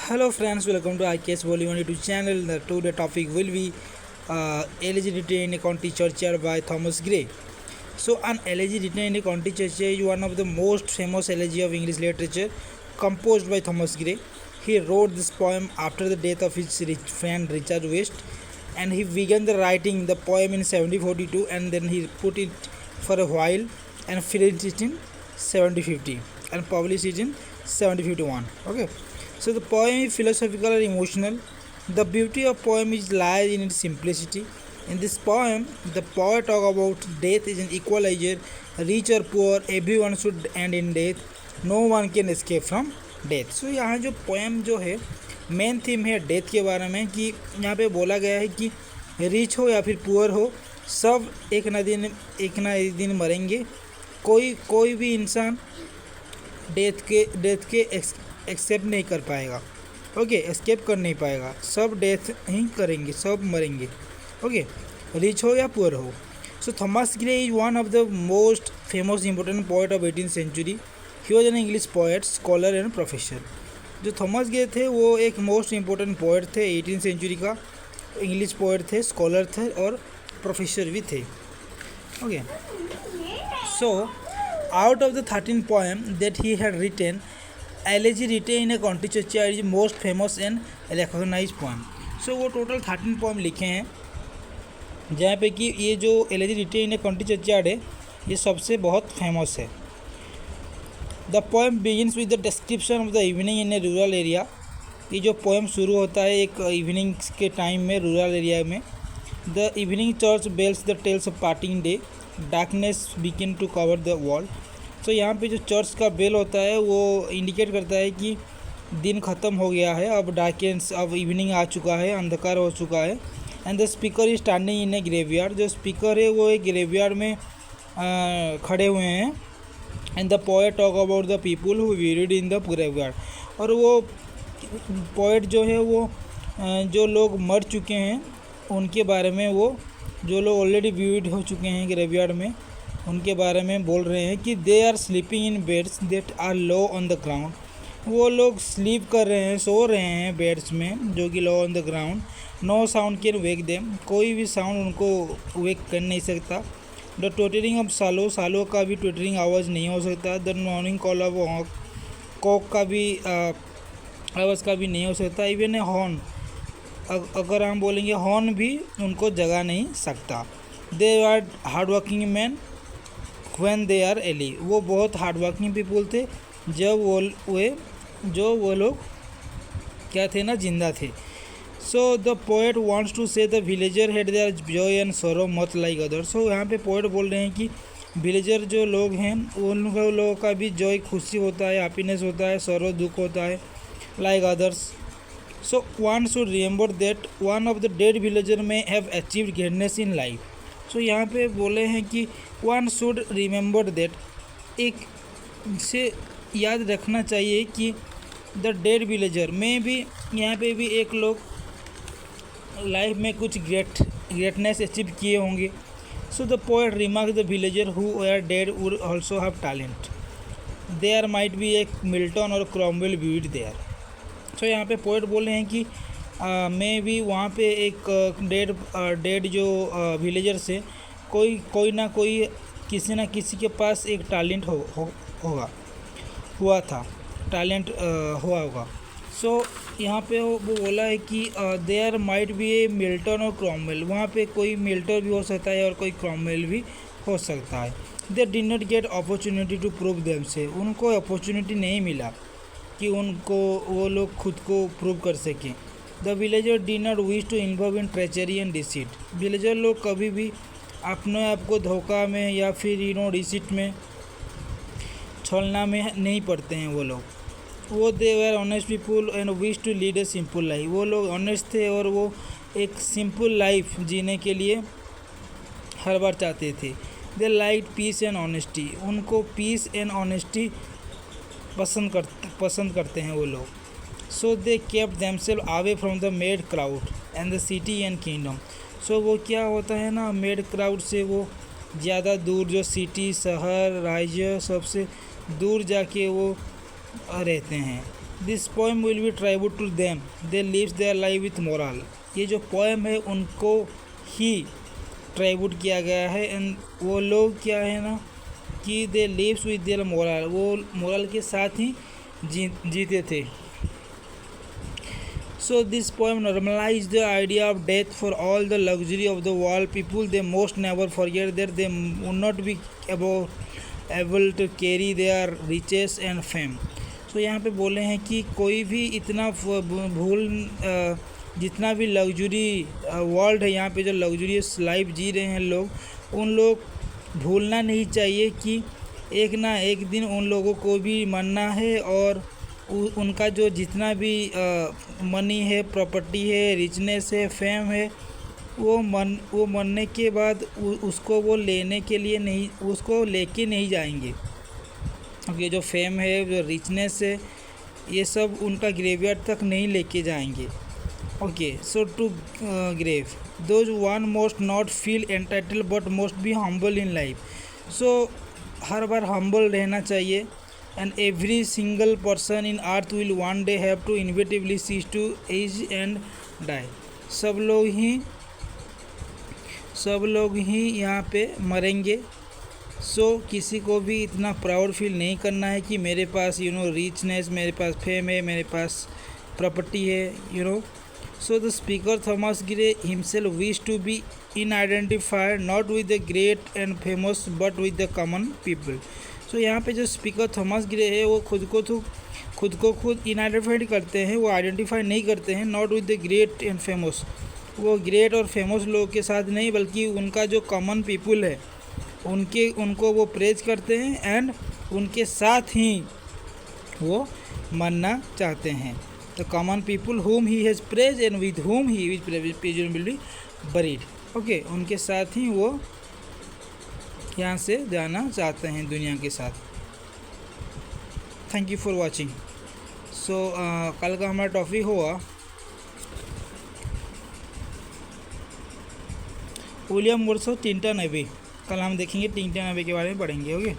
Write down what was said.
Hello friends, welcome to IKS Volume YouTube channel. The today topic will be Elegy written in a County Churchyard by Thomas Gray. So an elegy written in a County Churchyard is one of the most famous elegy of English literature, composed by Thomas Gray. He wrote this poem after the death of his friend Richard West, and he began the writing the poem in 1742, and then he put it for a while and finished it in 1750 and published it in 1751. Okay. So the poem is philosophical and emotional. The beauty of poem is lies in its simplicity. In this poem, the poet talk about death is an equalizer, rich or poor, everyone should end in death. No one can escape from death. So यहाँ जो poem जो है main theme है death के बारे में कि यहाँ पे बोला गया है कि रिच हो या फिर पुअर हो, सब एक ना एक दिन मरेंगे. कोई भी इंसान डेथ के एक्सेप्ट नहीं कर पाएगा. ओके, एस्केप कर नहीं पाएगा. सब डेथ ही करेंगे, सब मरेंगे. ओके, रिच हो या पुअर हो. So Thomas Gray is one of the most famous important poet of 18th century. He was an English poet, scholar and professor. जो थॉमस ग्रे थे वो एक मोस्ट इम्पोर्टेंट पोएट थे 18th सेंचुरी का. English poet थे, scholar थे और professor भी थे. Okay, so out of the 13 poem that he had written, Elegy written in a County Churchyard is most famous and recognized poem. So वो total 13 poem लिखे हैं, जहाँ पे कि ये जो Elegy written in a County Churchyard है ये सबसे बहुत फेमस है. The poem begins with the description of the evening in a rural area. ये जो poem शुरू होता है एक इवनिंग के टाइम में रूरल एरिया में. The evening church bells the tales of parting day. Darkness begin to cover the world. So यहाँ पे जो चर्च का बेल होता है वो इंडिकेट करता है कि दिन ख़त्म हो गया है, अब डार्कनेस, अब इवनिंग आ चुका है, अंधकार हो चुका है. And the speaker is standing in A graveyard. जो स्पीकर है वो एक ग्रेवयार्ड में खड़े हुए हैं. And the poet talk about the people who varied in the graveyard. और वो पोएट जो है वो जो लोग मर चुके हैं उनके बारे में, वो जो लोग ऑलरेडी ब्यूड हो चुके हैं ग्रेवयार्ड में उनके बारे में बोल रहे हैं कि they are sleeping in beds that are low on the ground. वो लोग स्लीप कर रहे हैं, सो रहे हैं बेड्स में जो कि low on the ground. No sound can wake them. कोई भी साउंड उनको वेक कर नहीं सकता. द ट्विटरिंग ऑफ सालों का भी ट्विटरिंग आवाज़ नहीं हो सकता. The morning call of cock का भी आवाज़ का भी नहीं हो सकता. इवन ए हॉर्न, अगर हम बोलेंगे हॉर्न भी उनको जगा नहीं सकता. They are hard working man when they are ally. वो बहुत हार्ड वर्किंग पीपल थे जब वो लोग क्या थे ना, जिंदा थे. So the poet wants to say the villager had their joy and sorrow much like other. So यहाँ पे पोएट बोल रहे हैं कि विलेजर जो लोग हैं उन लोगों का भी जॉय खुशी होता है, हैप्पीनेस होता है, सरो दुख होता है, like others. So one should remember that one of the dead villager may have achieved greatness in life. So यहाँ पे बोले हैं कि one should remember that, एक से याद रखना चाहिए कि the dead villager में भी, यहाँ पे भी एक लोग लाइफ में कुछ greatness अचीव किए होंगे. So the poet remarks the villager who were dead would also have talent. There might be a Milton or Cromwell buried there. तो यहाँ पे पोएट बोल रहे हैं कि मैं भी वहाँ पे एक डेड जो विलेजर्स है, कोई ना कोई किसी ना किसी के पास एक टैलेंट हुआ होगा. सो यहाँ पे वो बोला है कि there might be a Milton और क्रॉमवेल. वहाँ पे कोई मिल्टन भी हो सकता है और कोई क्रॉमवेल भी हो सकता है. They did not get opportunity to prove themself. उनको अपॉर्चुनिटी नहीं मिला कि वो लोग खुद को प्रूव कर सकें. The villager did not wish to involve in treachery and deceit. Villager लोग कभी भी अपने आप को धोखा में या फिर डिसीट में, छलना में नहीं पड़ते हैं वो लोग. वो they were honest people and wish to lead a simple life. वो लोग ऑनेस्ट थे और वो एक सिंपल लाइफ जीने के लिए हर बार चाहते थे. They like peace and honesty. उनको पीस एंड ऑनेस्टी पसंद करते हैं वो लोग. So they kept themselves away from the mad crowd and the city and kingdom. So वो क्या होता है ना, मेड क्राउड से वो ज़्यादा दूर, जो सिटी, शहर, राज्य, सबसे दूर जाके वो रहते हैं. This poem will be tribute to them, they lives their life with moral. ये जो पोएम है उनको ही ट्राइब्यूट किया गया है। एंड वो लोग क्या है ना कि दे लिव्स विथ देयर मोरल, वो मोरल के साथ ही जीते थे। So this poem normalized the idea of death for all the luxury of the world people. They most never forget that they would not be able to carry their riches and fame. So यहाँ पे बोले हैं कि कोई भी इतना भूल जितना भी लग्जरी वर्ल्ड है, यहाँ पे जो लग्जरियस लाइफ जी रहे हैं लोग, उन लोग भूलना नहीं चाहिए कि एक ना एक दिन उन लोगों को भी मरना है और उनका जो जितना भी मनी है, प्रॉपर्टी है, रिचनेस है, फेम है, वो मरने के बाद उसको वो लेने के लिए नहीं, उसको लेके नहीं जाएंगे। ये जो फेम है, जो रिचनेस है, ये सब उनका ग्रेवयार्ड तक नहीं लेके जाएंगे। Okay, so to grave those one most not feel entitle but most be humble in life. So हर बार हम्बल रहना चाहिए। And every single person in earth will one day have to inevitably cease to age and die. सब लोग ही यहाँ पे मरेंगे। सो किसी को भी इतना प्राउड फील नहीं करना है कि मेरे पास रिचनेस, मेरे पास फेम है, मेरे पास प्रॉपर्टी है। So the speaker Thomas Gray himself wish to be in identified not with the great and famous but with the common people. So यहाँ पे जो स्पीकर थॉमस ग्रे है वो खुद को इनआइडेंटिफाइड करते हैं, वो आइडेंटिफाई नहीं करते हैं not with the great and famous, वो ग्रेट और फेमस लोगों के साथ नहीं, बल्कि उनका जो कॉमन पीपल है उनको वो प्रेज करते हैं एंड उनके साथ ही वो मरना चाहते हैं। The common people whom he has praised and with whom he is presumably buried. Okay, उनके साथ ही वो यहाँ से जाना चाहते हैं दुनिया के साथ। Thank you for watching. So कल का हमारा टॉपिक हुआ विलियम वर्ड्सवर्थ टिंटन एबी। कल हम देखेंगे टिंटन एबी के बारे में पढ़ेंगे। ओके।